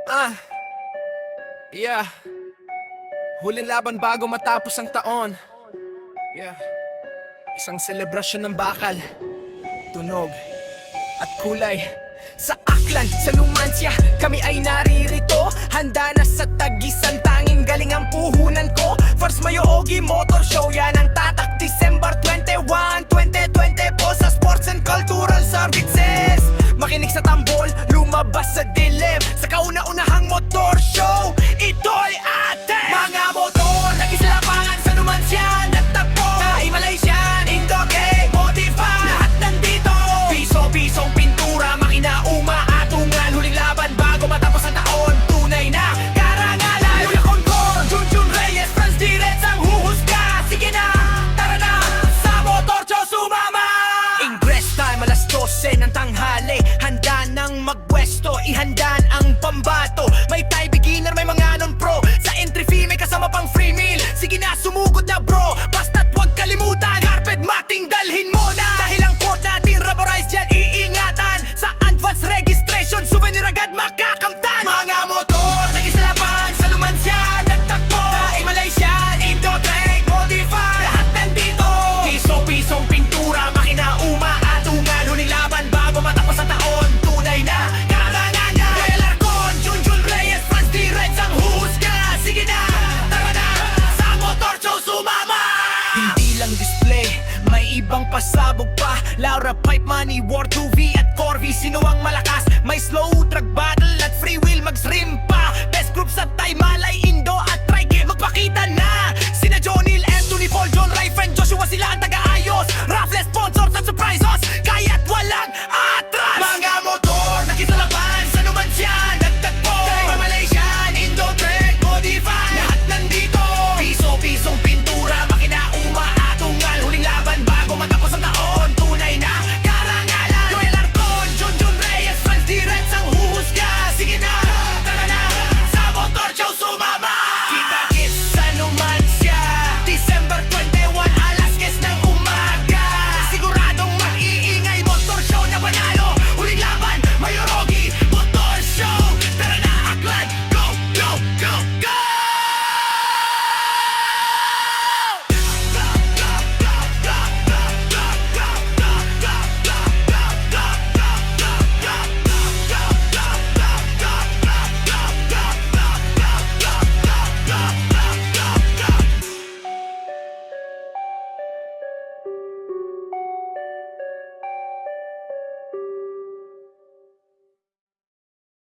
Ah, yeah. Huling laban bago matapos ang taon. Yeah. Isang selebrasyon ng bakal, tunog, at kulay. Sa Aklan, sa Numancia, kami ay naririto. Handa na sa tagisan, tanging galing ang puhunan ko. First Mayo Ogie Motor Show, yan ang tatak December 21, 2020 po sa Sports and Cultural Services. Makinig sa tambol, lumabas sa dilim. Sa kauna-unahang motor show, ito'y atin. Mga motor, nag-islapangan sa Numancia. Nagtagpo, na Malaysian, Indoke, Modify. Lahat nandito, piso-pisong pintura. Makina, umaatungan, huling laban bago matapos ang taon. Tunay na karangalan. Julia Concon, Junjun Reyes, Franz Direts ang huhusga. Sige na, tara na, sa motor show sumama. Ingress time, alas 12 ng tanghali. Handa nang magpwesto, ihandaan ang pambato. May time